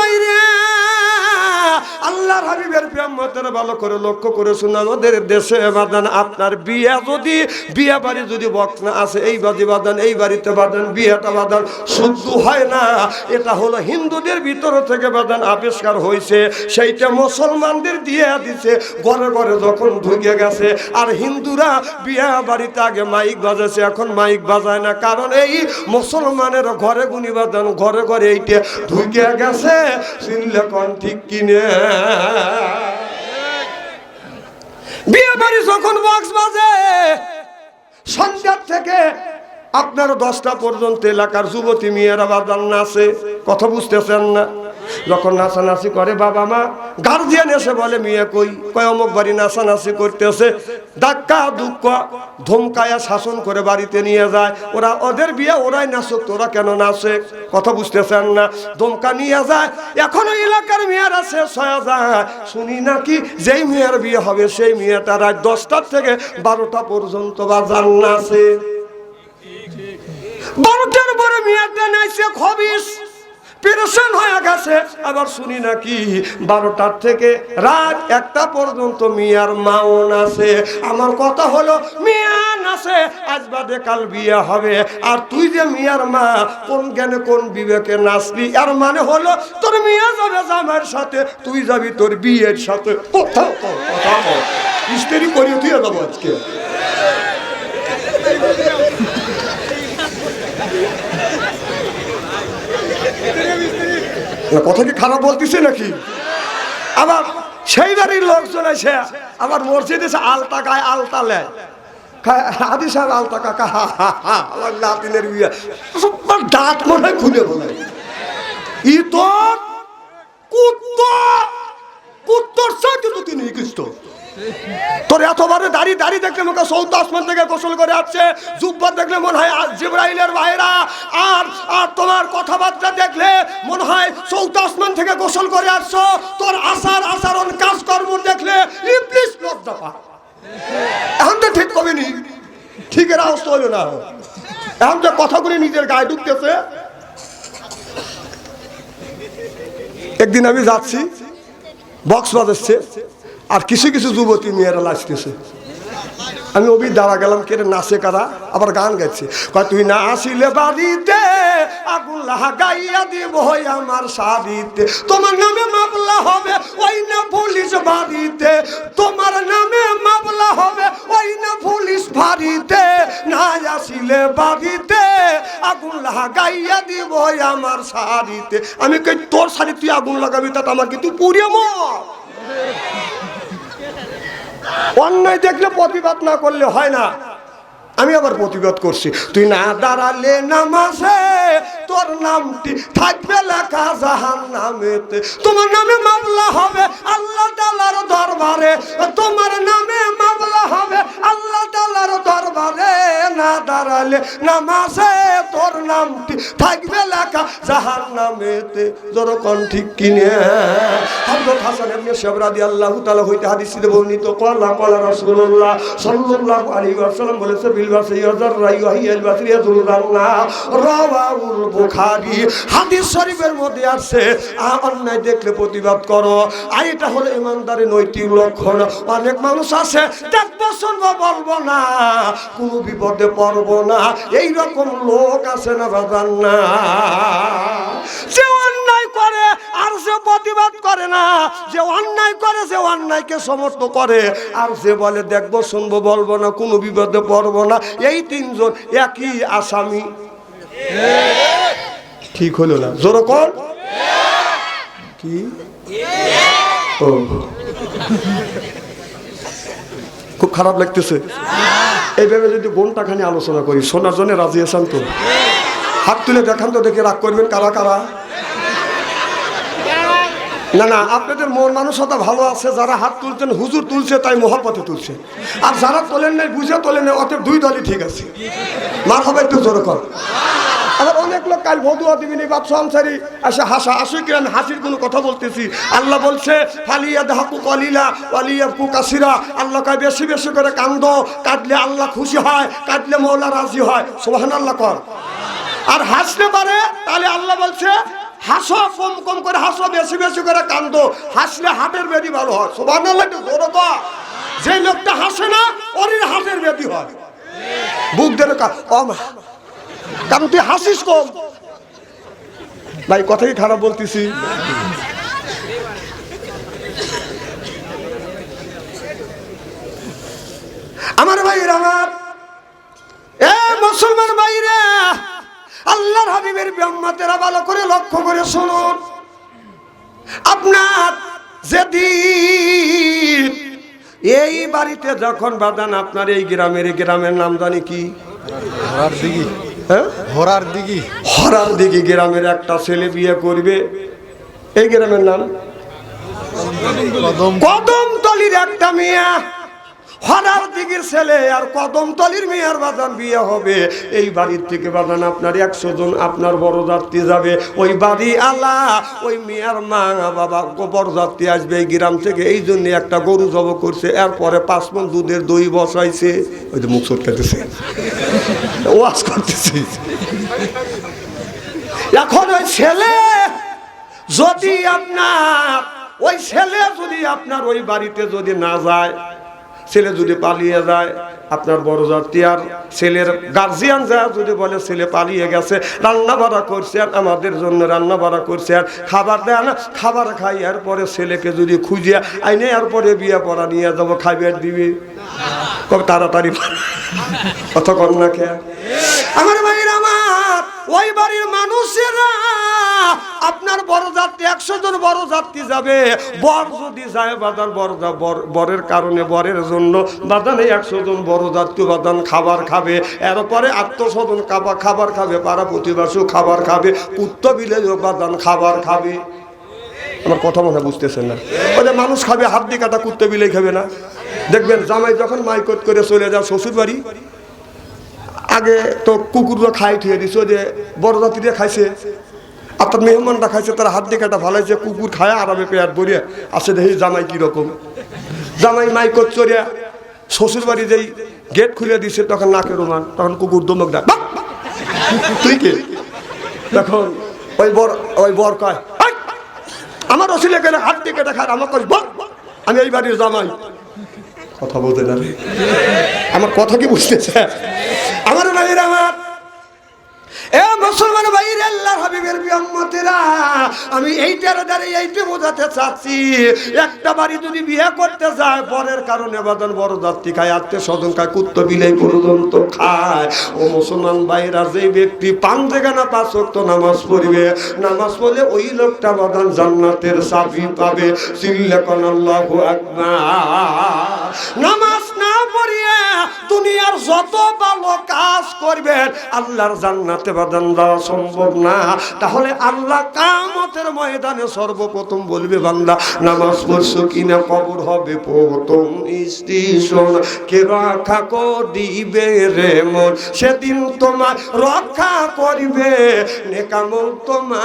বাইরে আল্লাহর হাবিবের প্রেমতের ভালো করে লক্ষ্য করে শুনুন। আমাদের দেশে বাদান আপনার বিয়ে যদি বিয়ে বাড়ি যদি বক্স না আছে এই বাড়ি বাদান এই বাড়িতে বাদান বিয়েটা বাদান শুদ্ধ হয় না। এটা হলো হিন্দুদের ভিতর থেকে বাদান আবিষ্কার হয়েছে, সেইটা মুসলমানদের দিয়ে দিছে ঘরে ঘরে যখন ঢুকে গেছে। আর হিন্দুরা বিয়ে বাড়িতে আগে মাইক বাজাছে, এখন মাইক বাজায় না, কারণ এই মুসলমানের ঘরে গুনি বাদান ঘরে ঘরে এইটা ঢুকে গেছে। শুনলে কোন ঠিক কিনে বিয়ে বাড়ি যখন বক্স বাজে সন্ধ্যা থেকে আপনার 10টা পর্যন্ত এলাকার যুবতী মেয়েরা বাজান নাচে, কথা বুঝতেছেন না? যখন নাচানাচি করে বাবা মা গার্জিয়ান এসে বলে মেয়ে কই, কয় অমুক বাড়ি নাচানাচি করতেছে, ধাক্কা দুঃখ ধমকায়া শাসন করে বাড়িতে নিয়ে যায়। ওরা ওদের বিয়ে ওরাই নাচুক, তোরা কেন নাচে, কথা বুঝতেছেন না? ধমকা নিয়ে যায়। এখনো এলাকার মেয়েরা শেষ হয়ে যায়, শুনি নাকি যেই মেয়ের বিয়ে হবে সেই মেয়েটা রাত 10টা থেকে 12টা পর্যন্ত বাজার নাচে। 12টার পরে মেয়েটা নাচে খবিস পেরেশান হয়ে গেছে। আবার শুনি নাকি 12টার থেকে রাত 1টা পর্যন্ত মিয়ার মাও নাচে। আমার কথা হলো মিয়া নাচে, আজ বাদে কাল বিয়ে হবে, আর তুই যে মিয়ার মা কোন জ্ঞানে কোন বিবেকে নাচবি? এর মানে হলো তোর মিয়া যাবে জামাইয়ের সাথে, তুই যাবি তোর বিয়ের সাথে। কথা ইস্তেরি করিয়ে দিয়ে দেবো আজকে। কথা কি খারাপ বলতেছে নাকি? আবার সেই বাড়ির লোকজন এসে আবার মসজিদে এসে আলতা গায়ে আলতা লেয়, হাদি সাহেব আলতা কাকা আমার নাতিনের বিয়ে, দাঁত মনে হয় খুলে বলে ই তো কুত্তর সাথে তো তিনি খ্রিস্ট। তোর এতবারে দাড়ি দাড়ি দেখলে মনে হয় চৌদ্দ আসমান থেকে গোসল করে আসছে, জুব্বা দেখলে মনে হয় জিবরাইলের ভাইরা, আর আর তোমার কথাবার্তা দেখলে মনে হয় চৌদ্দ আসমান থেকে গোসল করে আসছো। তোর আচরণ কাজকর্ম দেখলে ইবলিস লজ্জা পা। এখন তো ঠিক কবিনি, ঠিক এর আওয়াজ হইল না, এখন যে কথাগুলি নিজের গায়ে ঢুকতেছে। একদিন আমি যাচ্ছি, বক্স বাজাচ্ছে, আর কিছু কিছু যুবতী মেয়েরা নাচতেছে। আমি অবি দাঁড়া গেলাম, কেটে নাচে কারা, আবার গান গাইছে, কয় তুই না আসিলে বাড়িতে আগুন লাগাইয়া দিব আমার শাড়িতে, তোমার নামে মামলা হবে ওই না পুলিশ বাড়িতে, তোমার নামে মামলা হবে ওই না পুলিশ বাড়িতে, না আসিলে বাড়িতে আগুন লাগাইয়া দিব আমার শাড়িতে। আমি কই তোর শাড়ি তুই আগুন লাগাবি, তা আমার কি তুই পুড়িয়ে মর? অন্যায় দেখলে প্রতিবাদ না করলে হয় না। আমি আবার প্রতিবাদ করছি, তুই না দাঁড়ালে নামাজে তোর নামটি থাকবে লেখা জাহান্নামেতে, তোমার নামে মামলা হবে আল্লাহ তাআলার দরবারে, তোমার নামে মামলা হবে আল্লাহ তাআলার দরবারে, না দাঁড়ালে নামাজে তোর নামটি থাকবে লেখা জাহান্নামেতে। যখন ঠিক কিনে হযরত হাসান ইবনে শাব রাদিয়াল্লাহু তাআলা হইতে হাদিসে বর্ণিত, ক্বালা ক্বালা রাসূলুল্লাহ সাল্লাল্লাহু আলাইহি ওয়াসাল্লাম বলেছে, হাদিস শরীফের মধ্যে আছে অন্যায় দেখলে প্রতিবাদ করো, আর এটা হলো ইমানদারের নৈতিক লক্ষণ। অনেক মানুষ আছে দেখবো শুনবো বলবো না, কোনো বিপদে পড়বো না, এইরকম লোক আছে না বাজান না? যে অন্যায় করে আর যে প্রতিবাদ করে না, যে অন্যায় করে যে অন্যায়কে সমর্থন করে, আর যে বলে দেখবো শুনবো বলবো না, কোনো বিপদে পড়বো না, এই তিনজন একই আসামি। ঠিক হলো না? জোরে কর কি? ও খুব খারাপ লাগতেছে। এইভাবে যদি বোনটা খানি আলোচনা করি, শোনার জন্য রাজি আছেন তো? হাত তুলে দেখান তো, দেখে রাগ করবেন কারা কারা। না না, আপনাদের মন মানসিকতা ভালো আছে, যারা হাত তুলছেন হুজুর তুলছে তাই মহব্বতে তুলছে, আর যারা তোলেন নাই বুঝে তোলেন নাই, অতএব দুই দলই ঠিক আছে। মার হবে একটু জোরে কর। আবার অনেক লোক কাল বদুয়া দিবিনি বাদশা আনসারি আসে হাসা আসুকি, আমি হাসির কোনো কথা বলতেছি। আল্লাহ বলছে ফালিয়া দাহাকু কলিলা ওয়ালিয়াবকু কাসিরা, আল্লাহ কয় বেশি বেশি করে কান্দো, কাঁদলে আল্লাহ খুশি হয়, কাঁদলে মওলা রাজি হয়। সুবহানাল্লাহ কর। আর হাসতে পারে তাহলে আল্লাহ বলছে হাসো, কম কম করে হাসো, বেশি বেশি করে কান্দো। হাসলে হার্টের ব্যাধি ভালো হয়। সুবহানাল্লাহ জোরে কও। যে লোকটা হাসে না ওর হার্টের ব্যাধি হয়। বুক ধরে কারণ তুই হাসিস কম। ভাই কথাই খারাপ বলতেছি। আমার ভাইরা, আমার এ মুসলমান ভাইরা, আল্লাহর হাবিবের উম্মতেরা ভালো করে লক্ষ্য করে শুনুন। আপনার যেদিন এই বাড়িতে যখন বাদান, আপনার এই গ্রামের নাম জানি কি, হরার দিঘি। হ্যাঁ, হরার দিঘি গ্রামের একটা ছেলে বিয়ে করবে। এই গ্রামের নাম কদমতলির একটা মেয়ে, হরার দিঘির ছেলে আর কদমতলির মেয়ের বাদান বিয়ে হবে। এই বাড়ির থেকে বাদান আপনার 100 জন আপনার বড় যাত্রী যাবে। ওই বাড়ি আলা, ওই মেয়ের মা বাবা বড় যাত্রী আসবে এই গ্রাম থেকে। এই জন্য একটা গরু জব করছে, এরপরে 5 মণ দুধের দই বসাইছে। ওই যে মুখ চটকাতেছে, ওয়াজ করতেছে। এখন ওই ছেলে যদি আপনার ওই বাড়িতে যদি না যায়, ছেলে যদি পালিয়ে যায়, আপনার বড় যাত্রী আর ছেলের গার্জিয়ান যায় যদি বলে ছেলে পালিয়ে গেছে, রান্না বাড়া করছে আর আমাদের জন্য রান্না বাড়া করছে আর খাবার দেয় না, খাবার খাই, এরপরে ছেলেকে যদি খুঁজে আইনে এরপরে বিয়ে পড়া নিয়ে যাবো, খাইবার দিবি কবে তাড়াতাড়ি কথা কর না খেয়া। আমার ভাইয়ের, আমার ওই বাড়ির মানুষেরা আপনার বড় যাত্রী 100 জন বড় যাত্রী যাবে। বর যদি যায় বাদান, বরের কারণে বরের জন্য বাদানে 100 জন বড় যাত্রী বাদান খাবার খাবে। এরপরে আত্মস্বজন খাবার খাবে, পাড়া প্রতিবাসীও খাবার খাবে, কুত্ত বিলেও বাদান খাবার খাবে। আমার কথা মনে বুঝতেছেন না? ওই যে মানুষ খাবে, হাত দিয়ে কাটা কুত্ত বিলেই খাবে না। দেখবেন জামাই যখন মাইকট করে চলে যায় শ্বশুর বাড়ি, আগে তো কুকুররা খাই ঠিয়ে দিছে, ওই যে বড় যাত্রীরা খাইছে, আপনার মেহমানরা খাইছে, তারা হাত দিয়ে কাটা ভালাইছে, কুকুর খায় আরামে পেয়ার ভরিয়া আসে। দেখি জামাই কিরকম, জামাই মাইকট চড়িয়া শ্বশুর বাড়ি যেই গেট খুলে দিছে, তখন নাকে রোমান, তখন কুকুর দমক দেয়, তুই কে? তখন ওই বর কয়, আমার অসিলে গেলে হাত দিয়ে কেটে খায়, আমার কয় আমি এই বাড়ির জামাই। কথা বলতে না, আমার কথা কি বুঝতেছে? আমার ভাইয়ের, আমার এ মুসলমান ভাইয়ের, আল্লাহর হাবিবের উম্মতেরা, আমি এইটার দ্বারা এইটা বোঝাতে চাচ্ছি, একটা বাড়ি যদি বিয়ে করতে যায়, বরের কারণে বাদান বড় যাত্রী খায়, আত্মীয় স্বজন খায়, কুত্ত বিলাই পর্যন্ত খায়। ও মুসলমান ভাইরা, যে ব্যক্তি 5 জায়গা 5 ওয়াক্ত নামাজ পড়বে, নামাজ পড়লে ওই লোকটা বাদান জান্নাতের চাবি পাবে। চিল্লাকুন আল্লাহু আকবার। নামাজ না পড়িয়ে দুনিয়ার যত ভালো কাজ করবেন, আল্লাহর জান্নাতে বাদান যাওয়া সম্ভব না। তাহলে আল্লাহ কিয়ামতের ময়দানে সর্বপ্রথম বলবে, বান্দা নামাজ পড়ছো কিনা, কবর হবে প্রথম স্টেশন। কে রক্ষা করিবে রে মন, সেদিন তোমার রক্ষা করিবে নেকামল তোমার।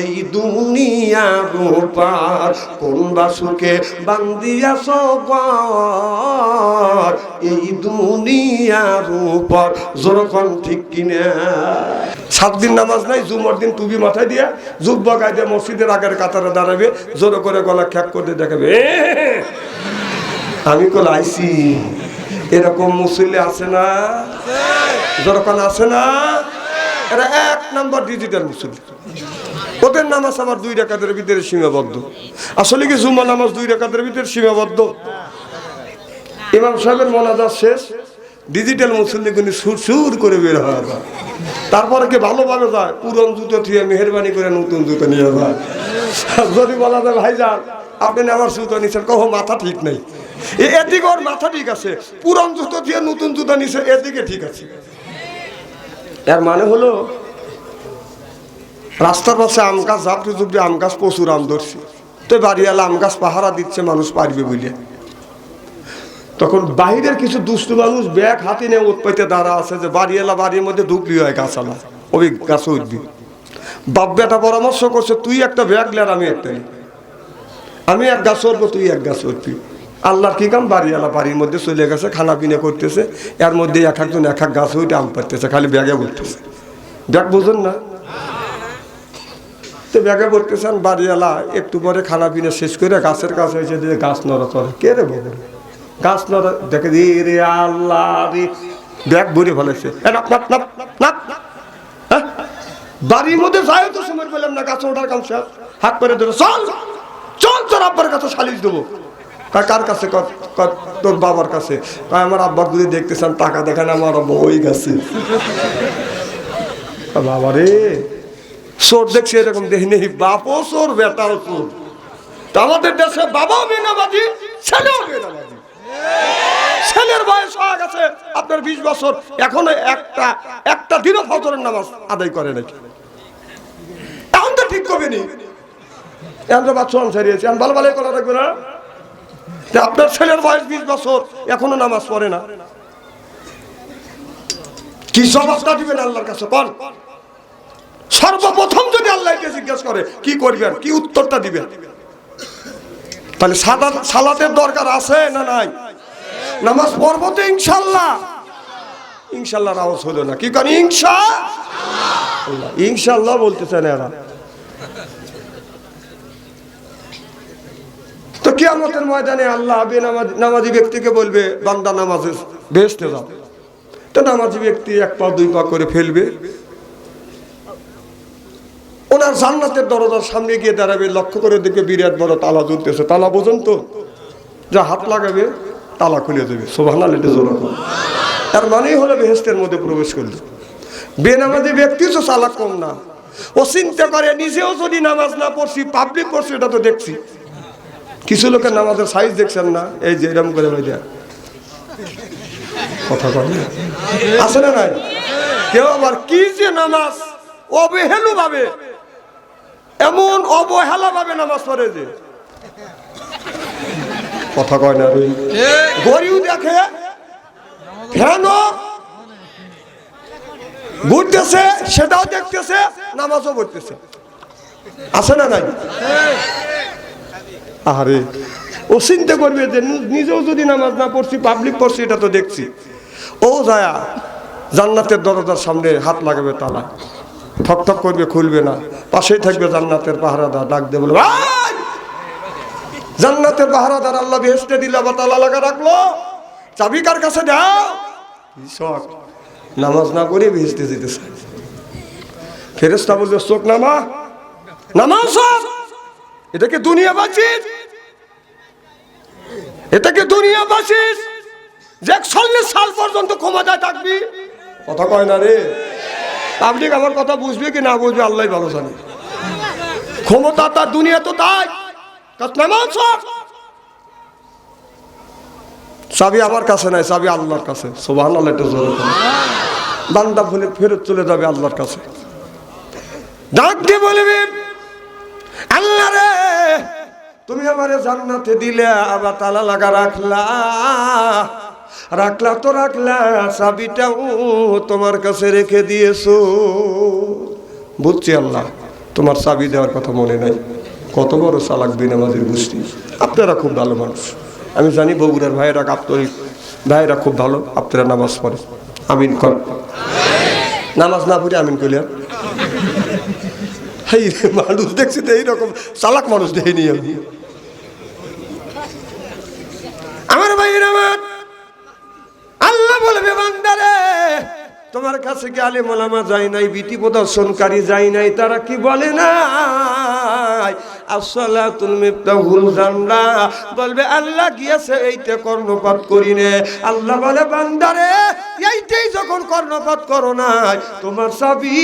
এই দুনিয়ার উপর কোন বাসুকে বান্দিয়াছ গর, এই দুনিয়ার উপর জোরকন ঠিক কিনা। 7 দিন নামাজ নাই, জুমার দিন টুপি মাথায় দিয়া জুব্বা গায়ে দিয়ে মসজিদের আগের কাতারে দাঁড়াবে, জোরে করে গলা খ্যাক করে দেখাবে, আমি কল আইসি। এরকম মুসল্লি আছে না? যখন আছে না, এরা 1 নম্বর ডিজিটাল মুসল্লি। ওদের নামাজ আবার 2 রাকাতের ভিতরে সীমাবদ্ধ। আসলে কি জুম্মা নামাজ 2 রাকাতের ভিতরে সীমাবদ্ধ? ইমাম সাহেবের মোনাজাত শেষ, ডিজিটাল মুসল্লিগুলি সুর করে বের হওয়া যায়। তারপরে কি ভালোভাবে যায়, পুরন জুতো থুয়ে মেহরবানি করে নতুন জুতো নিয়ে যায়। যদি বলা যায় ভাইজান আপনি আমার জুতো নিচ্ছেন, কহ মাথা ঠিক নেই, এদিকে ওর মাথা ঠিক আছে, পুরন জুতো দিয়ে নতুন জুতো নিচ্ছে, এদিকে ঠিক আছে। এর মানে হলো রাস্তার পাশে আম গাছ ঝাপড়ে ঝুপড়ে আম গাছ, প্রচুর আম ধরছে, তো বাড়িওয়ালা আম গাছ পাহারা দিচ্ছে মানুষ পারবে বলে। তখন বাহিরের কিছু দুষ্টু মানুষ ব্যাগ হাতে নিয়ে উৎপাইতে দাঁড়া আছে, যে বাড়িওয়ালা বাড়ির মধ্যে ঢুকলি হয় গাছালা, ওই গাছে উঠবি। বাপ বেটা পরামর্শ করছে, তুই একটা ব্যাগ লে আর আমি একটা, আমি 1 গাছ উঠবো, তুই 1 গাছ উঠবি। আল্লাহর কি কাম, বাড়িওয়ালা বাড়ির মধ্যে চলে গেছে, খানা পিনা করতেছে, এর মধ্যে এক একজন 1 এক গাছ উঠে আম পাড়তেছে, খালি ব্যাগে উঠতেছে। ব্যাগ বুঝুন না, তো ব্যাগে পড়তেছেন বাড়িওয়ালা একটু পরে খানা পিনা শেষ করে গাছের কাছে এসে দিয়ে গাছ নড়া চলে কে রে বাবু গাছ নড়া দেখে রে আল্লাহ রে ব্যাগ ভরে ফেলেছে বাড়ির মধ্যে যাই তো সময় পেলাম না গাছ ওঠার কাম শেষ হাত করে ধরে চল চল তোর আব্বার কাছে সালিশ দেবো কার কাছে তোর বাবার কাছে আমার আব্বার যদি দেখতেছেন টাকা দেখেন আমার আব্বা ওই গেছে বাবা রে চোর দেখছি এরকম দেখি নেই বাপও চোর বেটাও চোর আমাদের দেশে বাবাও বেনামাজি ছেলেও বেনামাজি ছেলের বয়স হয়ে গেছে আপনার 20 বছর এখনো একটা দিনও ফজরের নামাজ আদায় করে নাকি এখন তো ঠিক করবে নি এখন তো বাচ্চা ছাড়িয়েছে এখন ভালো ভালো করা রাখবে না আপনার ছেলের বয়স 20 বছর এখনো নামাজ পড়ে না কি জবাবটা দিবেন আল্লাহর কাছে কোন সর্বপ্রথম যদি আল্লাহকে জিজ্ঞাসা করে কি করবেন কি উত্তরটা দিবেন তাহলে সালাতের দরকার আছে না নাই নামাজ পড়বো তো ইনশাআল্লাহ ইনশাআল্লাহ আওয়াজ হলো না কি কারণ ইনশাআল্লাহ ইনশাআল্লাহ বলতেছেন এরা তো কিয়ামতের ময়দানে আল্লাহ নামাজি ব্যক্তিকে বলবে বান্দা নামাজে বেহেশতে যাও তো নামাজি ব্যক্তি 1 পা 2 পা করে ফেলবে ওনার জান্নাতের দরজার সামনে গিয়ে দাঁড়াবে লক্ষ্য করে দেখবে বিরাট বড় তালা ঝুলতেছে তালা বোঝেন তো যা হাত লাগাবে তালা খুলে দেবে সুবহানাল্লাহ এটা জোরে বলো তার মানেই হলো বেহেশতের মধ্যে প্রবেশ করলে বেনামাজি ব্যক্তি তো চালাক কম না ও চিন্তা করে নিজেও যদি নামাজ না পড়ছি পাবলিক পড়ছি এটা তো দেখছি কিছু লোকের নামাজের সাইজ দেখছেন না এই যে এরকম করে ভাই কথা বলে আছে না নাই কেউ আবার কি যে নামাজ অবহেলু ভাবে এমন অবহেলা ভাবে নামাজ পড়ে যে কথা কয় না রে গরিও দেখে ফ্যান ঘুরতেছে সেটাও দেখতেছে নামাজও পড়তেছে আছে না নাই আরে ও চিন্তা করবে যে নিজেও যদি নামাজ না পড়ছি পাবলিক পড়ছি এটা তো দেখছি ও যায় জান্নাতের দরজার সামনে হাত লাগাবে তালা ঠক ঠক করবে খুলবে না পাশেই থাকবে জান্নাতের পাহারাদার ডাক দিয়ে বলবে জান্নাতের পাহারাদার আল্লাহ বেহেশতে দিল আবার তালা লাগা রাখলো চাবি কার কাছে দাও শখ নামাজ না করে বেহেশতে যেতেছে ফেরেশতা বলবে চোখ নামা নামাজ এটাকে দুনিয়া বাঁচিস এটাকে দুনিয়া বাঁচিস যে 41 সাল পর্যন্ত ক্ষমতায় থাকবি কথা কয় না রে পাবলিক আমার কথা বুঝবে কি না বুঝবে আল্লাহ ভালো জানে ক্ষমতা তার দুনিয়া তো তাই নামাজ চাবি আমার কাছে নাই চাবি আল্লাহর কাছে সুবহানাল্লাহ এটা জোরে বলো বান্দা ভুলে ফেরত চলে যাবে আল্লাহর কাছে ডাক দিয়ে বলবে আল্লাহ রে তুমি আমারে জান্নাতে দিলে আবার তালা লাগা রাখলা তো রাখলা চাবিটাও তোমার কাছে রেখে দিয়েছো বুঝছি আল্লাহ তোমার চাবি দেওয়ার কথা মনে নাই কত বড় চালাক বেনামাজির গোষ্ঠী আপনারা খুব ভালো মানুষ আমি জানি বগুড়ার ভাইয়েরা কাপ্তরিক ভাইয়েরা খুব ভালো আপনারা নামাজ পড়ে আমিন কর নামাজ না পড়ে আমিন কইলেন এই মানুষ দেখছি তো এইরকম চালাক মানুষ দেখিনি আমি আমার ভাইয়ের আমার আল্লাহ বলবে বান্দারে তোমার কাছে কি আলেম ওলামা যায় নাই বিধি প্রদর্শনকারী যায় নাই তারা কি বলে না আসসালাতুল মিফতাহুল জান্নাহ বলবে আল্লাহ গিয়েছে এইটা কর্ণপাত করি নে আল্লাহ বলে বান্দারে এইটাই যখন কর্ণপাত করো নাই তোমার চাবি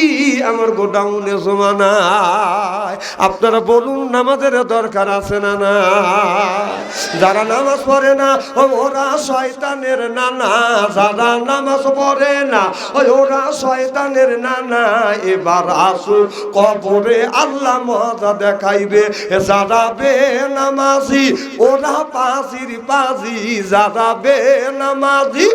আমার গোডাউনে জমা নাই আপনারা বলুন নামাজের দরকার আছে না না যারা নামাজ পড়ে না ওরা শয়তানের নানা যারা নামাজ পড়ে না ওরা শয়তানের নানা এবার আসু কবরে আল্লাহ মজা দেখাইবে যারা বেনামাজি ওরা পাজির পাজি যারা বেনামাজি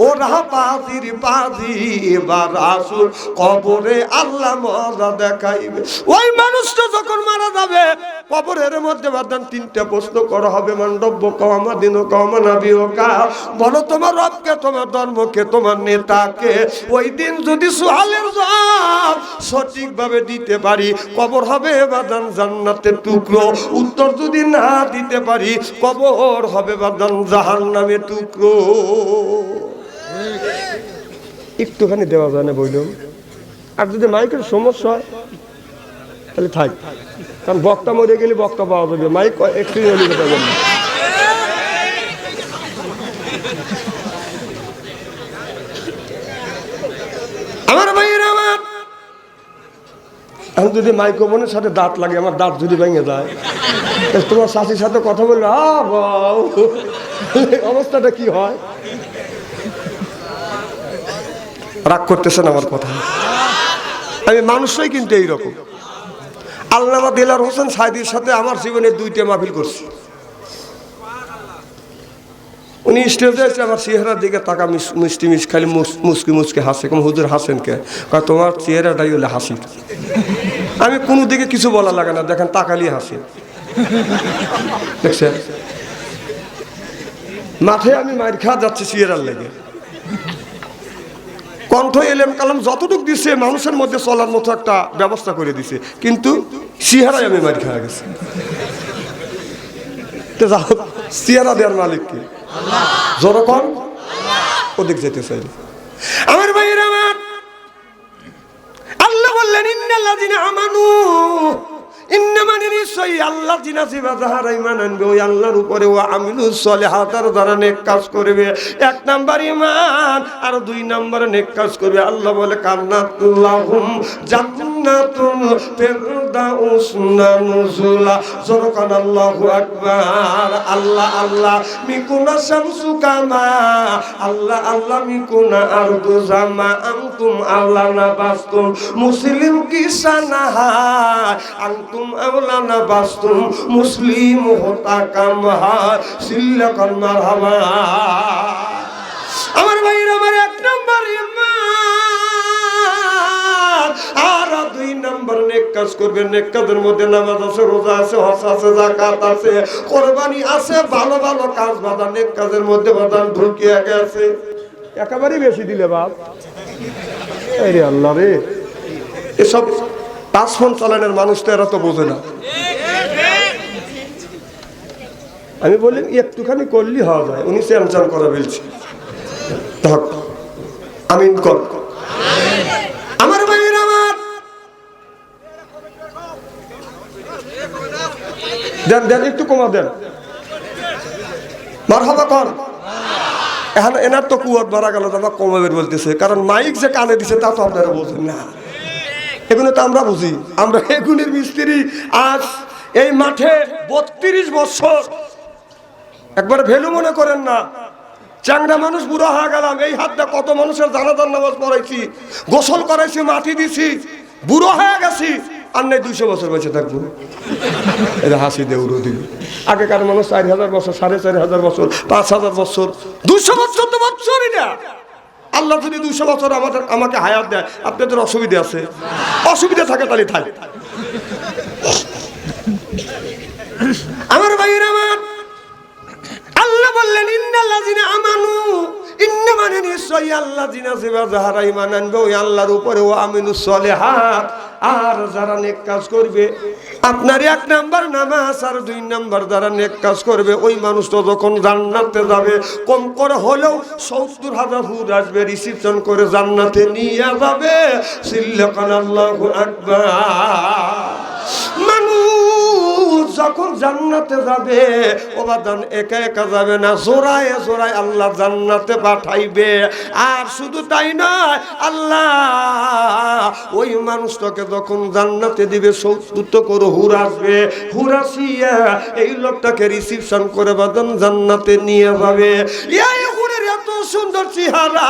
ওরা হাজির বাজি এবার আসুক কবরে আল্লাহ মজা দেখাইবে। ওই মানুষটা যখন মারা যাবে কবরের মধ্যে বাদান তিনটা প্রশ্ন করা হবে, মান্ডব্য কওমা দিন কওমা নবী ও কা, বলো তোমার রবকে, তোমার ধর্মকে, তোমার নেতাকে। ওই দিন যদি সুহালের জবাব সঠিকভাবে দিতে পারি কবর হবে বাদান জান্নাতের টুকরো, উত্তর যদি না দিতে পারি কবর হবে বাদান জাহান্নামের টুকরো। একটুখানি দেওয়া যায় না বললাম, আর যদি মাইকের সমস্যা হয় তাহলে থাক, কারণ বক্তা মরে গেলে বক্তা পাওয়া যাবে, মাইক একটু আমার ভাইয়ের আমার। আমি যদি মাইক্রোফোনের সাথে দাঁত লাগে, আমার দাঁত যদি ভেঙে যায়, তোমার শাশির সাথে কথা বললে অবস্থাটা কি হয়? রাগ করতেছেন আমার কথা? আমি মানুষই কিন্তু এইরকম। আল্লামা দেলার হোসেন সাইদির সাথে আমার জীবনে 2টা মাহফিল করছি। উনি স্টেজে এসে আমার চেহারার দিকে তাকা মিষ্টি মিষ্টি খালি মুসকি মুসকি হাসে, কম হুজুর হাসেন কে? তোমার চেহারাটাই হলে হাসি। আমি কোনো দিকে কিছু বলা লাগে না, দেখেন তাকালি হাসি। দেখছেন মাঠে আমি মার খাওয়া যাচ্ছি চেহারার লেগে, কণ্ঠ এলেম কালাম যতটুকু দিচ্ছে মানুষের মধ্যে চলার মতো একটা ব্যবস্থা করে দিছে, কিন্তু চেহারায় আমি মার খাওয়া গেছি। চেহারা দেওয়ার মালিক কি? যখন ওদিক যেতে চাই আমার ভাইয়ের আমার, আল্লাহ বললেন ইন্নাল্লাযিনা আমানু, ইন্নামানে নিশ্চয়ই আল্লাহ জিনা জিবা যাহারা ঈমান আনবে ওই আল্লাহর উপরে, ওয়া আমিলুস সলিহাতার যারা নেক কাজ করবে। 1 নাম্বার ঈমান আর 2 নাম্বার নেক কাজ করবে। আল্লাহ বলে কান্নাতুল্লাহুম জান্নাতুল ফিরদাউস নুজুলা। যখন আল্লাহু আকবার। আল্লাহ আল্লাহ মিকুনা শামসু কামা, আল্লাহ আল্লাহ মিকুনা আরদু জামা আনতুম আল্লাহ নাবাসতুম মুসলিম কি সানাহা আনতুম আওলানা বাস্তুম মুসলিম হোতা কাম হয় সিল্লাকান মারহাবা। আমার ভাইরা আমার 1 নাম্বার ঈমান আর 2 নাম্বার নেক কাজ করবে। নেক কাজের মধ্যে নামাজ আছে, রোজা আছে, হজ আছে, যাকাত আছে, কুরবানি আছে, ভালো ভালো কাজ বাদা নেক কাজের মধ্যে বাদান ঢুকিয়ে গেছে। একেবারেই বেশি দিলে বাপ, এই রে আল্লাহ রে, এসব পাঁচফোন চালানোর মানুষ তো এরা তো বোঝে না। আমি বলি একটুখানি করলি হওয়া যায়, উনি চ্যানচান করা বলছে। আমিন কর আমার ভাইয়ের আমার। দেন দেন একটু কমা দেন, মারহাবা কর। এখন এনার তো কুয়াত মারা গেল, তোমার কমাবের বলতেছে, কারণ মাইক যে কানে দিছে তা তো আপনারা বোঝেন না। এগুলো তো আমরা বুঝি, আমরা এগুলির মিস্ত্রি। আজ এই মাঠে 32 বছর, একবার ভ্যালু মনে করেন না। চ্যাংরা মানুষ বুড়া হয়ে গেলাম, এই হাতটা কত মানুষের জানাজার নামাজ পড়াইছি, গোসল করাইছি, মাটি দিছি, বুড়ো হয়ে গেছি, আর নেই 200 বছর বেঁচে থাকবো। এটা হাসি দেউড়ো দিল। আগেকার মানুষ 4000 বছর, 4500 বছর, 5000 বছর, 200 বছর তো বছরই না। আল্লাহ যদি 200 বছর আমাকে হায়াত দেয়, আপনাদের অসুবিধা আছে? অসুবিধা থাকে তাহলে থাক। আমার ভাইয়েরা আমার, আল্লাহ বললেন ইন্নাল্লাযিনা আমানু, ইন্নামানে নিশ্চয়ই আল্লাহ জিনা জিবা যাহারা ঈমান আনবে ওই আল্লাহর উপরে, ওয়া আমিলুস সলিহাত আর যারা নেক কাজ করবে। আপনার 1 নাম্বার নামাজ আর 2 নাম্বার যারা নেক কাজ করবে, ওই মানুষটা যখন জান্নাতে যাবে কম করে হলেও 70,000 হুর আসবে, রিসিপশন করে জান্নাতে নিয়ে যাবে। সিল্লাকান আল্লাহু আকবার। মানুষ যখন জান্নাতে যাবে ও বাদান একা একা যাবে না, জোড়ায় জোড়ায় আল্লাহ জান্নাতে পাঠাইবে। আর শুধু তাই নয়, আল্লাহ ওই মানুষটাকে যখন জান্নাতে দিবে 70 করে হুর আসবে, হুর আসিয়া এই লোকটাকে রিসিপশন করে বাদান জান্নাতে নিয়ে যাবে। এই হুরের এত সুন্দর চেহারা,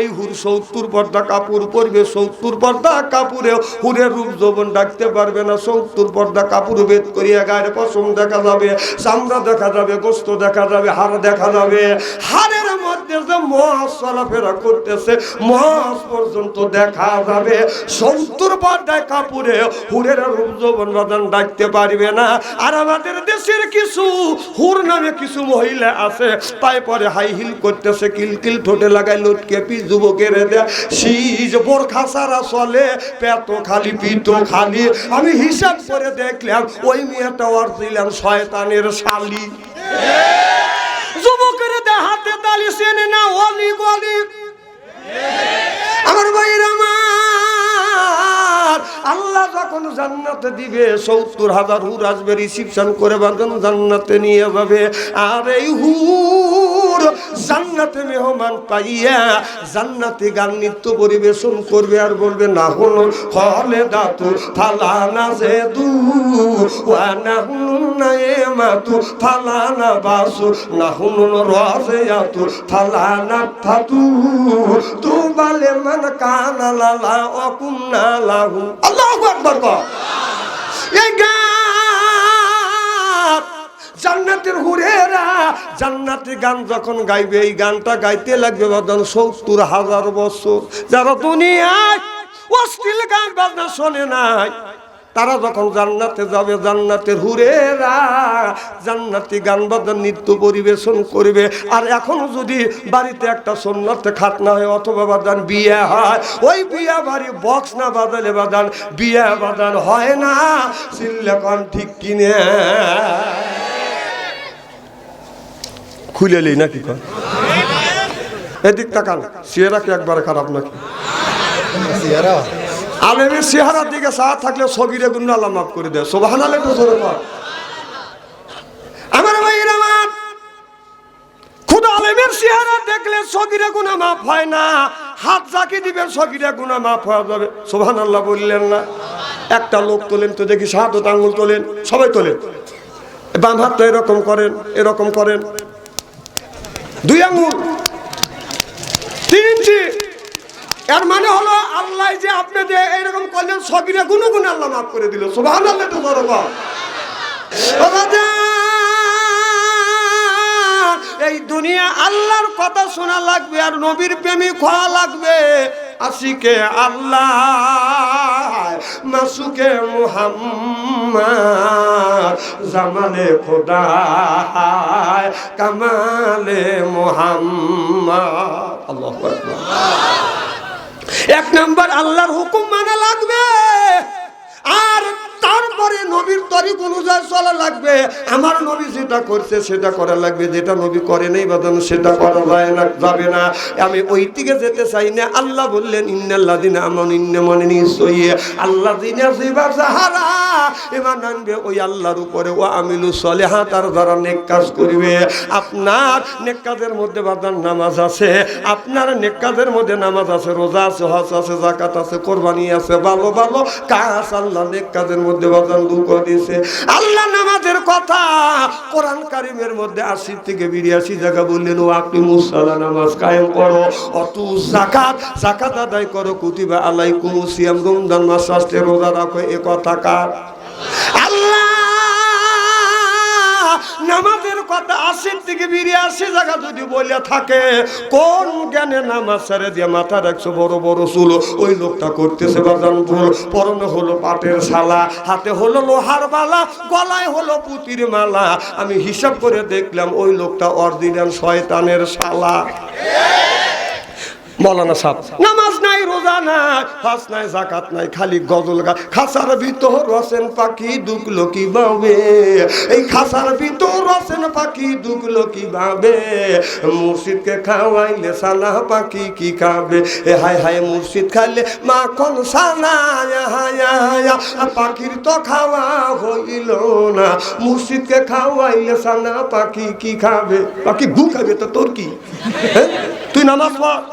এই হুর 70 পর্দা কাপড় পরবে, 70 পর্দা কাপড়ে হুরের রূপ যৌবন ডাকতে পারবে না। 70 পর্দা কাপড় ভেদ করিয়া গায়ের পশম দেখা যাবে, চামড়া দেখা যাবে, গোস্ত দেখা যাবে, হাড় দেখা যাবে। হাড়ের মধ্যে যে মস চলাফেরা করতেছে, মস পর্যন্ত দেখা যাবে। 70 পর্দায় কাপড়ে হুরের রূপ যৌবন বাদান ডাকতে পারবে না। আর আমাদের দেশের কিছু হুর নামে কিছু মহিলা আছে, পায়ে পরে হাই হিল করতেছে, কিলকিল ঠোঁটে লাগায় লটকে পি যুবকের দেয়, শীষ বোরখা সারা চলে, পেট খালি পিঠ খালি। আমি হিসাব করে দেখলাম ওই মেয়েটা অরিজিনাল শয়তানের শালি। যুবকের দেয় হাতে তালি, চেনে না অলি গলি। আমার ভাইরা আমার, আল্লাহ যখন জান্নাতে দিবে 70,000 হুর আসবে, রিসিপশন করে বাঁধন জান্নাতে নিয়ে যাবে। আর এই হুর জান্নাতে মেহমান পাইয়া জান্নাতে গান নৃত্য পরিবেশন করবে আর বলবে না হলো ফলে দাতু ফালানা জেদু ওয়া না হুন নাইমাতু ফালানা বাসু না হুন রাজিয়াতু ফালানা ফাতু তু বালে মান কানা লালা ওয়া কুননা লাহু। আল্লাহু আকবার। এই গান জান্নাতের হুরেরা জান্নাতি গান যখন গাইবে, এই গানটা গাইতে লাগবে বাদান 70,000 বছর। যারা দুনিয়ায় অশ্লীল গান বাজনা শোনে নাই, তারা যখন জান্নাতে যাবে, জান্নাতের হুরেরা জান্নাতি গান বাজার নৃত্য পরিবেশন করবে। আর এখন যদি বাড়িতে একটা সুন্নতে খাতনা হয় অথবা বাজান বিয়ে হয়, ওই বিয়ে বাড়ি বক্স না বাজালে বাজান বিয়ে বাজান হয় না। সিল্লেকন ঠিক কিনে খুলে লি নাকি? এদিক তাকান, চেহারা কি একবারে খারাপ নাকি? আলেমের চেহারার দিকে সাথ থাকলে সগিরে গুণ আল্লাহ মাফ করে দেয়। সুবহানাল্লাহ। আমার ভাইয়ের আমার, খুদা আলেমের চেহারা দেখলে সগিরে গুনাহ মাফ হয় না। হাত জাকি দিবেন, সগিরে গুনাহ মাফ হয়ে যাবে। সুবহানাল্লাহ বললেন না? একটা লোক তোলেন তো দেখি, শাহাদাত আঙ্গুল তোলেন, সবাই তোলেন। বাম হাতটা এরকম করেন, এরকম করেন, 2 আঙ্গুল 3 ইঞ্চি। এর মানে হলো আল্লাহ যে আপনি যে এইরকম করলেন, সগিরে গুনাহ আল্লাহ মাফ করে দিল। সুবহানাল্লাহ। তো বড় কথা, এই দুনিয়া আল্লাহর কথা শোনা লাগবে আর নবীর প্রেমিক হওয়া লাগবে। আশিকে আল্লাহ মাসুকে মুহাম্মদ, জামালে খোদা কামালে মুহাম্মদ। আল্লাহু আকবার। 1 নাম্বার আল্লাহর হুকুম মানা লাগবে, আর তারপরে নবীর তরিক অনুযায়ী চলা লাগবে। আমার নবী যেটা করছে সেটা করা লাগবে, যেটা নবী করে নাই বাদানো সেটা করা যায় না, যাবে না। আমি ওই দিকে যেতে চাই না। আল্লাহ বললেন ইন্নাল্লাযিনা আমানু, ইন্না মানে নিশ্চয়ই আল্লাযিনা যাহারা ঈমান আনবে ওই আল্লাহর উপরে, ওয়া আমিলু সলিহাত, আর যারা নেক কাজ করবে। আপনার নেক কাজের মধ্যে বাদান নামাজ আছে, আপনার নেক কাজের মধ্যে নামাজ আছে, রোজা আছে, হজ আছে, যাকাত আছে, কোরবানি আছে, ভালো ভালো কাজ আল্লাহ নেক কাজের মধ্যে বাদান দুঃখ দিয়েছে। আল্লাহ নামাজের কথা কোরআন কারীমের মধ্যে 80 থেকে 82 জায়গা বললেন, ও আকিমুস সালাত, নামাজ কায়েম করো, অতু যাকাত, যাকাত আদায় করো, কুতিবা আলাইকুমুস সিয়াম, রমজান মাস আসছে রোজা রাখো। এ কথা কার? আল্লাহ। নামাজের কথা 80 থেকে 82 জায়গা যদি বলে থাকে, কোন জ্ঞানে নামাজ ছেড়ে দিয়ে মাথা রাখছো বড় বড় চুল, ওই লোকটা করতেছে বাজান ভুল। পরনে হলো পাটের শালা, হাতে হলো লোহার বালা, গলায় হলো পুতির মালা। আমি হিসাব করে দেখলাম ওই লোকটা অরিজিনাল শয়তানের শালা। মৌলানা সাহেব, নামাজ নাই, রোজা নাই, হজ নাই, যাকাত নাই, খালি গজল গা। খাসার ভিতর রসেন পাখি ঢুকলো কিভাবে, এই খাসার ভিতর রসেন পাখি ঢুকলো কিভাবে, মুর্শিদকে খাওয়াইলে সানা পাখি কি খাবে। এ হায় হায় মুর্শিদ খাইলে মাখন সানা, পাখির তো খাওয়া হইল না, মুর্শিদকে খাওয়াইলে সানা পাখি কি খাবে। পাখি গু খাবে তো তোর কি? তুই নামাজ পড়।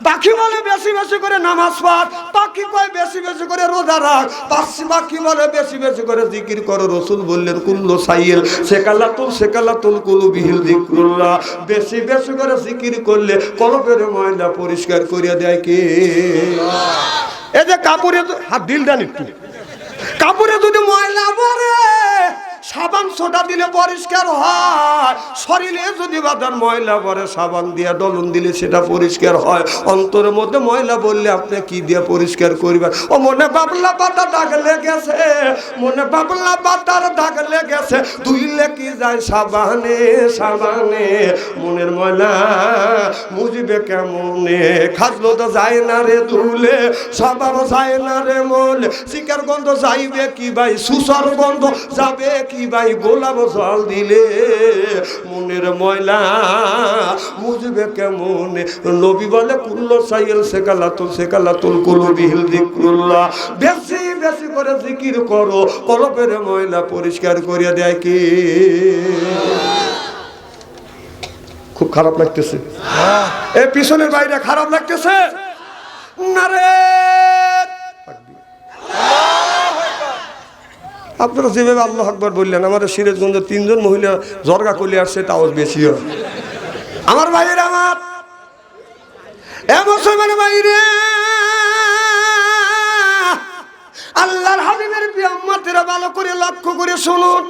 পাখি বলে বেশি বেশি করে নামাজ পড়, পাখি কয় বেশি বেশি বেশি করে রোজা রাখ, পাঁচবা কি বলে বেশি বেশি করে জিকির করো। রসুল বললেন কুল্লু সাইল সেকালাতুল কুলুবিহিল যিকরুল্লাহ, বেশি বেশি করে জিকির করলে কলবের ময়লা পরিষ্কার করিয়া দেয় কে? এই যে কাপড়ে হাত দিল দেন একটু, কাপড়ে যদি ময়লা পড়ে সাবান সোডা দিলে পরিষ্কার হয়, শরীরে যদি বাদার ময়লা পড়ে সাবান দিয়ে দলন দিলে সেটা পরিষ্কার হয়। অন্তরের মধ্যে ময়লা বললে আপনি কি দিয়ে পরিষ্কার করবেন? ও মনে বাবলা পাতা দাগ লেগেছে, মনে বাবলা পাতার দাগ লেগেছে, ধুইলে কি যায় সাবানে সাবানে, মনের ময়লা মুজিবে কেমনে? খাজলো তো যায় না রে ধুলে, সাবানও যায় না রে মল, শিকার গন্ধ যাইবে কি ভাই, সুসর গন্ধ যাবে কি ভাই, গোলাপ জল দিলে মনের ময়লা মুজবে কেমনে? নবী বলে কুল্লু সাইল সেকালাতুল কুলুবিহিল যিকরুল্লাহ, বেশি বেশি করে জিকির করো, কলবের ময়লা পরিষ্কার করিয়া দেয় কি? খুব খারাপ লাগতেছে এই পিছনের বাইরে, খারাপ লাগতেছে না রে? আপনারা যেভাবে আল্লাহু আকবার বললেন, আমাদের সিরাজগঞ্জের 3 জন মহিলা জর্গা করলে আসছে, তাও বেশি হয়। আমার ভাইয়ের, আমার মুসলমান ভাইরে, আল্লাহর হাবিবের প্রিয় উম্মতেরা ভালো করে লক্ষ্য করে শুনুন।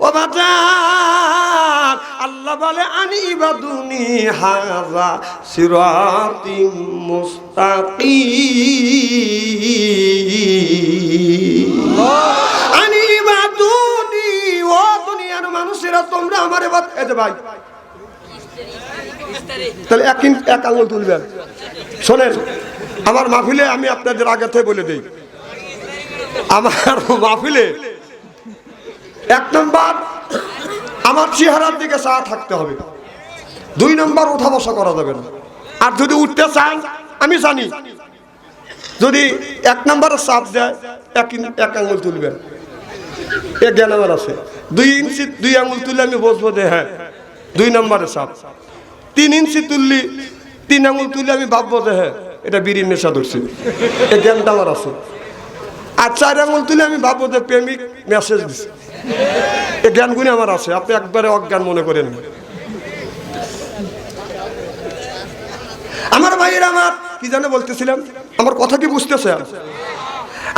ও বাজার, আল্লাহ বলে আনিবাদুনি হাযা সিরাতিম মুস্তাকিম, আনিবাদুনি, ও দুনিয়ার মানুষেরা তোমরা আমারে বাদ। এই যে ভাই, তাহলে এক আঙুল তুলবেন। শোনেন, আমার মাহফিলে আমি আপনাদের আগে থেকে বলে দিই, আমার মাহফিলে 1 নম্বর আমার চেহারার দিকে চা থাকতে হবে, 2 নম্বর উঠা বসা করা যাবে না। আর যদি উঠতে চান, আমি জানি যদি 1 নম্বরের চাপ দেয় এক আঙুল তুলবেন, এ জ্ঞান আমার আছে। 2 ইঞ্চি 2 আঙুল তুললে আমি বসবো যে হ্যাঁ 2 নম্বরের চাপ। 3 ইঞ্চি তুললি 3 আঙুল তুললে আমি ভাববো যে হ্যাঁ এটা বিড়ির নেশা ধরছি, এ জ্ঞানটা আমার আছে। আর 4 আঙুল তুলে আমি ভাববো যে প্রেমিক মেসেজ দিচ্ছে, এই জ্ঞানগুলি আমার আছে। আপনি একবারে অজ্ঞান মনে করেন। আমার ভাইয়ের, আমার কি জানে বলতেছিলাম, আমার কথা কি বুঝতেছে?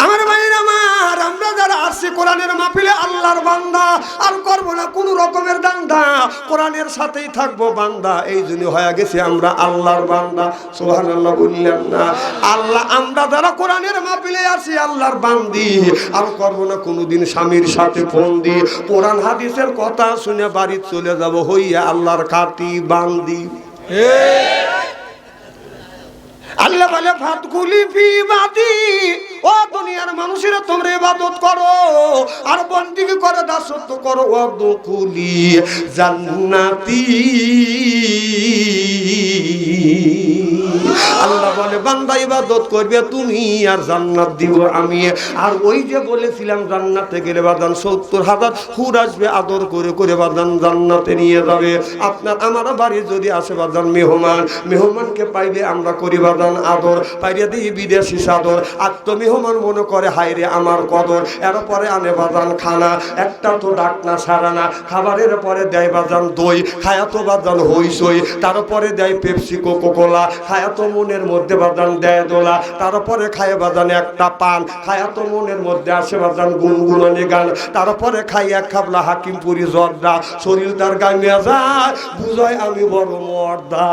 আমার ভাইয়ের আমার, আমরা যারা আসছি কোরআনের মাহফিলে আল্লাহর বান্দা, আর করবো না কোন রকমের দান্দা, কোরআনের সাথেই থাকবো বান্দা, এই জন্য হয়ে গেছে আমরা আল্লাহর বান্দা। সুবহানাল্লাহ বললেন না? আল্লাহ, আমরা যারা কোরআনের মাহফিলে আসি আল্লাহর বান্দি, আর করবো না কোনোদিন স্বামীর সাথে ফোন দিয়ে কোরআন হাদিসের কথা শুনে বাড়ি চলে যাব হইয়া আল্লাহর খাতি বান্দি। আল্লাহ বলে ফাতকুলি ফি ইবাদি, ও দুনিয়ার মানুষেরা তোমরা ইবাদত করো আর বন্দেগী করো, দাসত্ব করো, ওয়াদখুলি জান্নাতি। আল্লাহ বলে বান্দা ইবাদত করবে তুমি আর জান্নাত দিব আমি। আর ওই যে বলেছিলাম জান্নাতে গেলে বাদান 70,000 হুর আসবে, আদর করে করে বাদান জান্নাতে নিয়ে যাবে। আপনার আমার বাড়ি যদি আসে বাদান মেহমান, মেহমানকে পাইবে আমরা করি বাদান আদর, পাইরে দিই বিদেশি সাদর। আর তো মেহমান মনে করে হায়রে আমার কদর, এরপরে আনে বাদান খানা, একটা তো ডাক না সারা না, খাবারের পরে দেয় বাদান দই, খায়া তো বাদান হইসই, তারপরে দেয় পেপসি কোকোকোলা, খায়া তো মনের মধ্যে বাদান দেয় দোলা, তারপরে খায় বাদান একটা পান, খায়া তো মনের মধ্যে আসে বাদান গুনগুনানি গান, তারপরে খাই 1 খাবলা হাকিমপুরি জর্দা, শরীর তার গামিয়া যায়, বুঝায় আমি বড় মর্দা।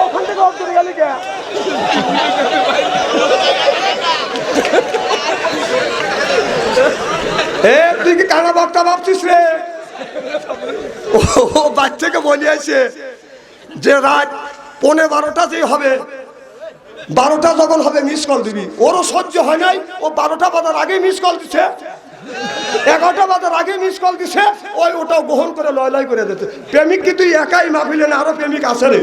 ওখান থেকে অফ করে গেলি কে? তুই কি কানা বক্তা ভাবছিস রে? ও বাচ্চাকে বলে আসে যে রাত 11:30 যেই হবে, 12টা যখন হবে মিস কল দিবি। ওরও সহ্য হয় নাই, ও 12টা বাজার আগে মিস কল দিচ্ছে, 11টা বাজার আগে মিস কল দিচ্ছে, ওটাও গ্রহণ করে লয় লয় করে দিচ্ছে। প্রেমিক কি তুই একাই মাহফিলে না, আরো প্রেমিক আছে রে?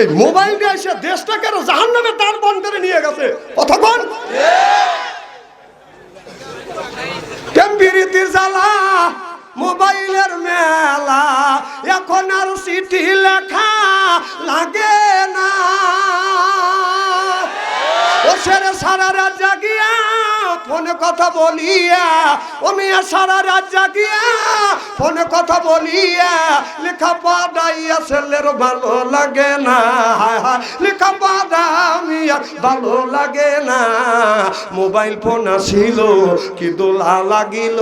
এই মোবাইল দিয়ে এসে দেশটাকে জাহান্নামে তার বন্ধ করে নিয়ে গেছে। কথা বল, টেম্পিরিতির জ্বালা, মোবাইলের মেলা, এখন আর চিঠি লেখা লাগে না। সারা রাত জাগিয়া ফোনে কথা বলিয়া, ও মিয়া সারা রাত জাগিয়া ফোনে কথা বলিয়া, লেখা পড়াইয়া ছেলের ভালো লাগে না, হায় হায় লেখা পড়া মিয়া ভালো লাগে না। মোবাইল ফোন আসিল কি দোলা লাগিল,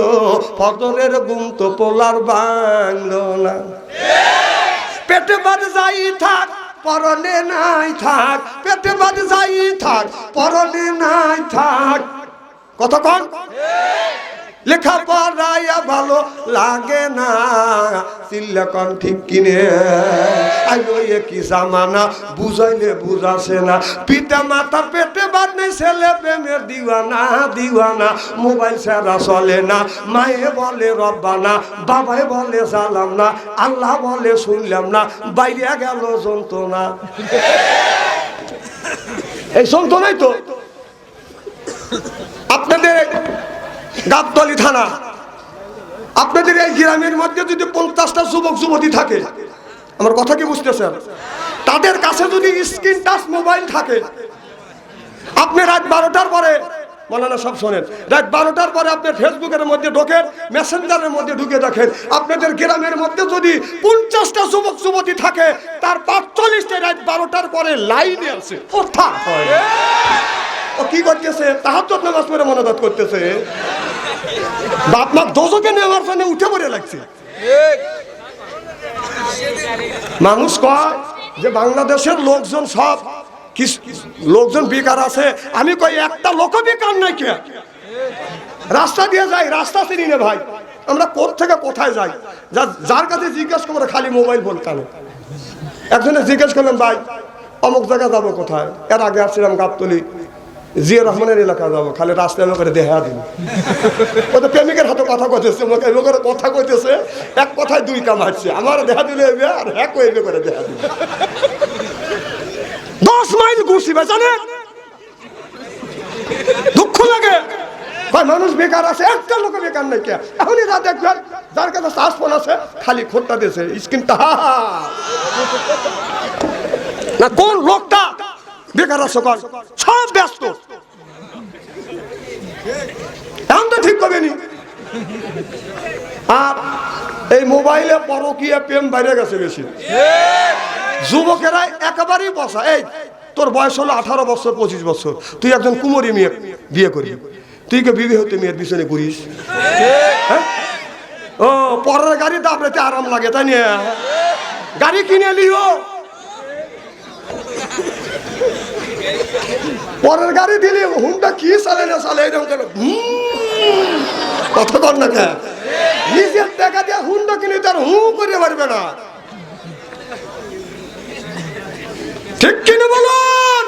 ফজরের ঘুম তো পোলার ভাঙলো না। পেটে বাদ যাই থাক পরনে নাই থাক, পেটে বাদ যাই থাক পরনে নাই থাক। কতক্ষণ লেখা পড়াইয়া ভালো লাগে না, চিল্লাকন ঠিক কিনে আইলো কি জামানা, বুঝাইলে বুঝাছে না। পিতা মাতার পেটে বাদ নেই, ছেলে প্রেমের দিওয়ানা দিওয়ানা। মোবাইল ছাড়া চলে না, মায়ে বলে রব্বানা, বাবাই বলে জানলাম না, আল্লাহ বলে শুনলাম না, বাইরে গেল যন্ত্রণা। এই যন্ত্রণাই তো আপনাদের গাবতলী থানা, আপনাদের এই গ্রামের মধ্যে যদি 50টা যুবক যুবতী থাকে, আমার কথা কি বুঝতেছেন? তাদের কাছে যদি স্ক্রিন টাচ মোবাইল থাকে, আপনি রাত 12টার পরে, মৌলানা সব শোনেন, রাত 12টার পরে আপনি ফেসবুকের মধ্যে ঢোকেন, মেসেঞ্জারের মধ্যে ঢুকে দেখেন, আপনাদের গ্রামের মধ্যে যদি 50টা যুবক যুবতী থাকে, তার 45টা রাত 12টার পরে লাইনে আছে। ও কি করতেছে? তাহাজ্জুদ নামাজ পড়ে মোনাজাত করতেছে। বাপ মা দোজকে নেওয়ার জন্য উঠে পড়ে লাগছে। মানুষ কয় যে বাংলাদেশের লোকজন সব লোকজন বেকার আছে, আমি কই একটা লোক বেকার নাই। কে রাস্তা দিয়ে যাই, রাস্তা চিনি না ভাই, আমরা কোথা থেকে কোথায় যাই, যার কাছে জিজ্ঞেস করে খালি মোবাইল ফোন কেন। একজনে জিজ্ঞেস করলাম, ভাই অমুক জায়গা যাবো কোথায়, এর আগে আসছিলাম গাবতলী, জিয়া রহমানের এলাকা যাবো, খালি রাস্তায় আমাকে দেখা দিন। ও তো প্রেমিকের হাতে কথা কইতেছে, কথা কইতেছে, এক কথায় দুই কাম আসছে, আমার দেখা দিলে আর এক করে দেখা দিল। 10 মাইল ঘুরছি ভাই, জানে দুঃখ লাগে। মানুষ বেকার আছে, একটা লোক বেকার নাই। কে এখনই যা দেখবেন যার কাছে স্মার্টফোন আছে খালি খোঁটটা দিয়েছে স্ক্রিনটা, না কোন লোকটা বেকার আছে, সব ব্যস্ত। এখন তো ঠিক করবেনি। আর এই মোবাইলে পরকীয়া প্রেম বাইরে গেছে বেশি। যুবকেরা একেবারেই বসা, এই তোর বয়স হলো 18 বছর 25 বছর, তুই একজন কুমারী মেয়ে বিয়ে করবি, তুই কে বিবাহিত মেয়ের পিছনে ঘুরিস? হ্যাঁ, ও পরের গাড়ি দাবড়াতে আরাম লাগে তাই না? গাড়ি কিনে লিও, পরের গাড়ি দিলি হুন্ডা কি চালে না চালে এরকম কেন কথা কর না। কে নিজের টাকা দিয়ে হুন্ডা কিনে তার হু করে পারবে না, ঠিক কিনে বলুন?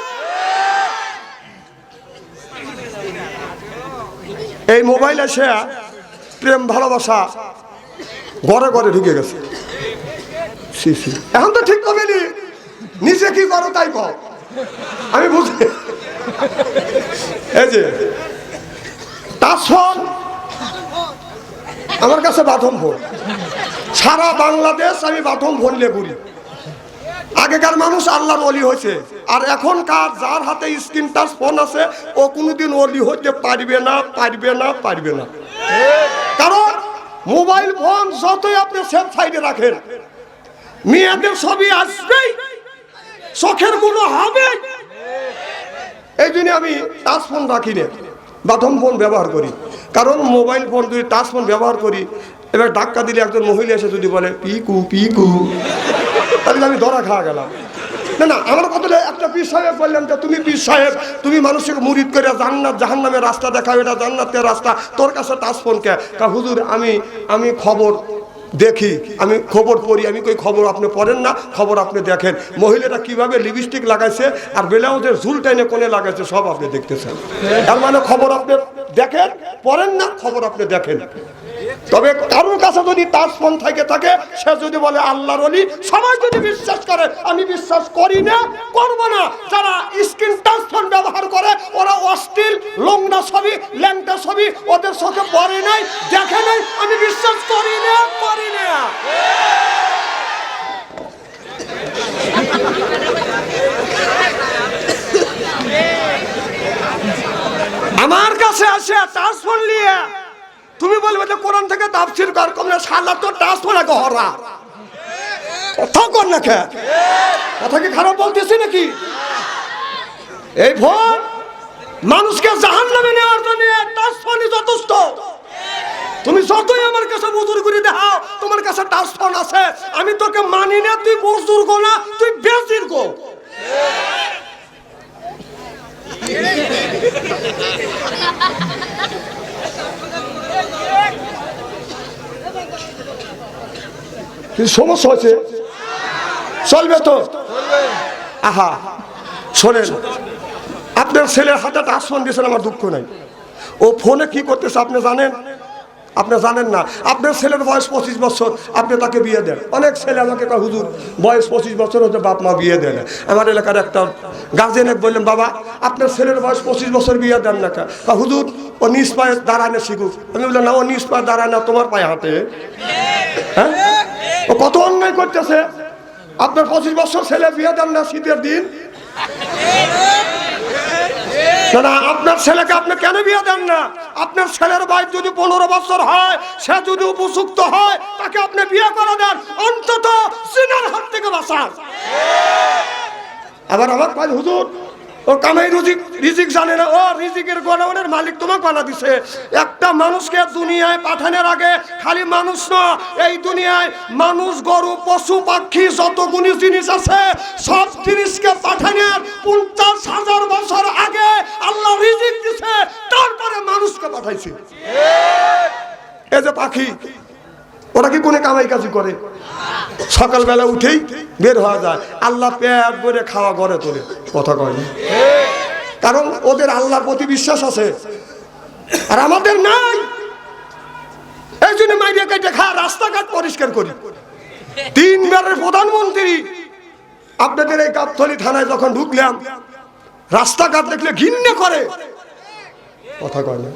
এই মোবাইল এসে প্রেম ভালোবাসা ঘরে ঘরে ঢুকে গেছে। এখন তো ঠিক কবেনি, নিজে কি করো তাই কর, আমি বুঝি। এই যে টাচ ফোন আমার কাছে বাটন ফোন, সারা বাংলাদেশ আমি বাটন ফোন নিয়ে ঘুরি। আগেকার মানুষ আল্লাহর ওলি হয়েছে, আর এখনকার যার হাতে স্ক্রিন টাচ ফোন আছে ও কোনোদিন ওলি হতে পারবে না, পারবে না, পারবে না। কারণ মোবাইল ফোন যতই আপনি সেফ সাইডে রাখেন, মেয়েদের ছবি আসবেই, চোখের গুলো হবে। এই জন্য আমি টাচ ফোন রাখি না, বাটন ফোন ব্যবহার করি। কারণ মোবাইল ফোন যদি টাচ ফোন ব্যবহার করি, এবার ধাক্কা দিলে একজন মহিলা এসে যদি বলে পিকু পিকু, তাহলে আমি ধরা খাওয়া গেলাম। না না, আমার কথা একটা পীর সাহেব বললাম যে তুমি পীর সাহেব, তুমি মানুষকে মুরিদ করে জান্নাত জাহান্নামের রাস্তা দেখাও, এটা জান্নাতের রাস্তা, তোর কাছে টাচ ফোন কে? হুজুর আমি খবর দেখি, আমি খবর পড়ি। আমি কই খবর আপনি পড়েন না, খবর আপনি দেখেন। মহিলাটা কিভাবে লিপস্টিক লাগাইছে আর ব্লাউজের ঝুল টাইনে কোণে লাগাইছে সব আপনি দেখতেছেন। তার মানে খবর আপনি দেখেন, পড়েন না, খবর আপনি দেখেন। তবে কারোর কাছে যদি টাচ ফোন থাকে, সে যদি বলে আল্লাহর ওলি, সবাই যদি বিশ্বাস করে, আমি বিশ্বাস করি না, করবো না। যারা স্ক্রিন টাচ ফোন ব্যবহার করে ওরা অশ্লীল লোংনা ছবি, ল্যাংটা ছবি ওদের চোখে পড়ে নাই, দেখে নাই, আমি বিশ্বাস করি না, করি না। বলবে যে কোরআন থেকে তাফসীর কর, কম না শালা তো ট্রান্সফার আগে হরা কথা কর না কে, কথা কি খারাপ বলতেছি নাকি? এই ভোট মানুষকে জাহান্নামে নেওয়ার জন্য ট্রান্সফার যথেষ্ট। তুমি যতই আমার কাছে বুজুর্গ করে দেখাও তোমার কাছে ট্রান্সফার আছে, আমি তোকে মানি না, তুই বুজুর্গ না, তুই বেজির্গ। সমস্যা হয়েছে, চলবে তো? আহা শোনেন, আপনার ছেলের হাতে ট্রান্সফার দিয়েছেন, আমার দুঃখ নাই। ও ফোনে কি করতেছে আপনি জানেন? আপনি জানেন না। আপনার ছেলের বয়স 25 বছর, আপনি তাকে বিয়ে দেন। অনেক ছেলে আমাকে কয় হুজুর বয়স 25 বছর হতে বাপ মা বিয়ে দেন। আমার এলাকার একটা গার্জেনে বললেন বাবা আপনার ছেলের বয়স 25 বছর বিয়ে দেন না কা হুজুর ও নিজ পায়ে দাঁড়ানো শিখুক। আমি বললাম না, ও নিজ পায়ে দাঁড়ায় না, তোমার পায়ে হাতে। হ্যাঁ, ও কত অন্যায় করতেছে। আপনার 25 বছর ছেলে বিয়ে দেন না শীতের দিন? না, আপনার ছেলেকে আপনি কেন বিয়ে দেন না? আপনার ছেলের বয়স যদি 15 বছর হয়, সে যদি উপযুক্ত হয়, তাকে আপনি বিয়ে করে দেন, অন্তত জিনার হাত থেকে বাঁচান। আবার আমার ভাই হুজুর ও কামাই রিজিক জানে না, ও রিজিকের গোডাউনের মালিক তোমাকে বানা দিছে। একটা মানুষকে দুনিয়ায় পাঠানোর আগে খালি মানুষ না, এই দুনিয়ায় মানুষ গরু পশু পাখি যতগুলি জিনিস আছে সব জিনিসকে পাঠানোর 50,000 বছর আগে আল্লাহ রিজিক দিছে, তারপরে মানুষকে পাঠাইছে। এই যে পাখি, ওরা কি কোনো কামাই কাজ করে? সকালবেলা উঠেই বের হওয়া যায়, আল্লাহ পেট ভরে খাওয়া ঘরে তোলে, কথা কয় না। কারণ ওদের আল্লাহর প্রতি বিশ্বাস আছে, আর আমাদের নাই। এই জন্য মাইরে কেটে খা, রাস্তাঘাট পরিষ্কার করি। 3 বারের প্রধানমন্ত্রী আপনাদের এই গাবতলী থানায় যখন ঢুকলাম, রাস্তাঘাট দেখলে ঘৃণা করে, কথা কয় না।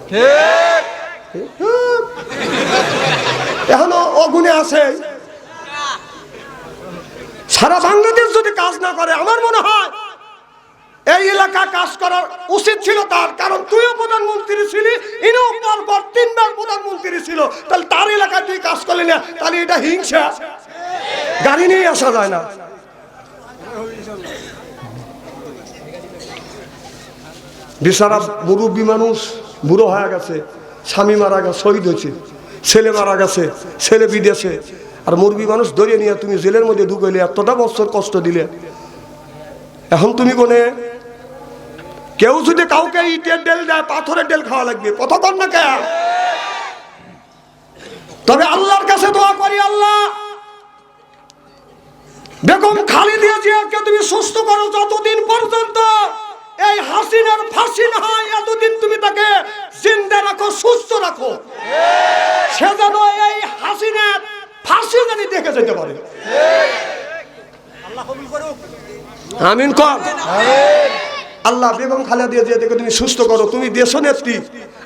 এখনো অগুণে আছে। সারা বাংলাদেশ যদি কাজ না করে, আমার মনে হয় এই এলাকা কাজ করার উচিত ছিল তার। কারণ তুইও প্রধানমন্ত্রী ছিলি, ইনিও পরপর 3 বার প্রধানমন্ত্রী ছিল, তাহলে তার এলাকায় তুই কাজ করলি না, তাহলে এটা হিংসা। গাড়ি নিয়ে আসা যায় না। বেচারা মুরব্বী মানুষ, বুড়ো হয়ে গেছে, স্বামী মারা গেছে, শহীদ হয়েছে, ছেলে মারা গেছে, ছেলে বিদেশে, আর মুরব্বী মানুষ ধরে নিয়ে তুমি জেলের মধ্যে ঢুকাইলে, এতটা বছর কষ্ট দিলে। এখন তুমি কোনে কেউ যদি কাউকে ইটের ডেল দেয়, পাথরের ডেল খাওয়া লাগবে, কত কর না কে? তবে আল্লাহর কাছে দোয়া করি, আল্লাহ বেগম খালেদা জিয়াকে তুমি সুস্থ করো, যতদিন পর্যন্ত এই হাসিনার ফাঁসি না হয়, এতদিন তুমি তাকে জিন্দা রাখো, সুস্থ রাখো। সে যেন এই হাসিনার ফাঁসি জানি দেখে যেতে পারে। আমিন কর। আল্লাহ বেগম খালেদা জিয়াকে তুমি সুস্থ করো। তুমি দেশ নেত্রী,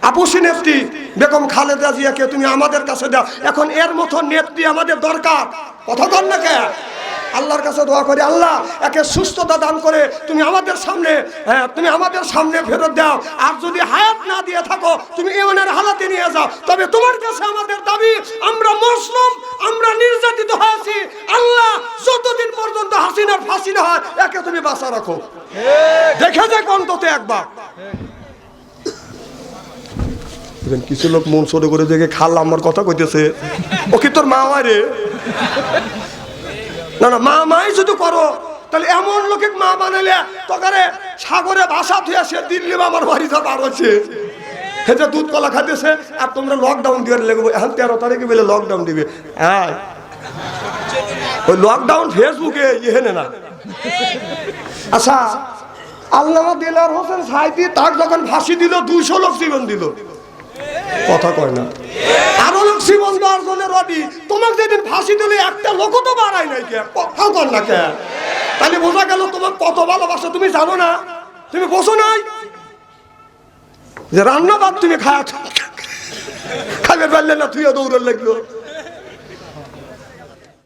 আপসী নেত্রী বেগম খালেদা জিয়াকে তুমি আমাদের কাছে দাও। এখন এর মতো নেত্রী আমাদের দরকার, কথা কর না কে? আল্লাহর কাছে দোয়া করি, আল্লাহ একে সুস্থতা দান করে তুমি আমাদের সামনে ফেরত দাও। আর যদি হায়াত না দিয়ে থাকো, তুমি এমনের হালাতে নিয়ে যাও। তবে তোমার কাছে আমাদের দাবি, আমরা মুসলিম, আমরা নির্যাতিত হয়েছি, আল্লাহ যতদিন পর্যন্ত হাসিনার ফাঁসি না হয়, একে তুমি বাঁচা রাখো। দেখে যাক অন্তত একবার। কিছু লোক মন ছোট করে দেখে খাল্লা আমার কথা কইতেছে, ও কি তোর মা হয় রে? না না, মা মাই যদি করো, তাহলে এমন লোকে মা বানাইলে তোকারে সাগরে ভাষা ধুয়ে সে দিল্লি আমার বাড়িতে বার হচ্ছে, হে যে দুধ কলা খাইতেছে, আর তোমরা লকডাউন দিয়ে লেগবো। এখন 13 তারিখে বলে লকডাউন দিবে। হ্যাঁ, ওই লকডাউন ফেসবুকে ইহেনে না। আচ্ছা, আল্লামা দিলওয়ার হোসেন সাইদি তার যখন ফাঁসি দিল, 200 লোক জীবন দিল, কথা কয় না। আরো লোক জীবন দেওয়ার জন্য রডি। তোমাকে যেদিন ফাঁসি দিলে একটা লোক তো বাড়াই নাই, কে কথা কর না কে? তাহলে বোঝা গেল তোমার কত ভালোবাসা তুমি জানো না, তুমি বসো নাই যে রান্না ভাত তুমি খাবে পারলে না, তুইও দৌড়ে লাগলো।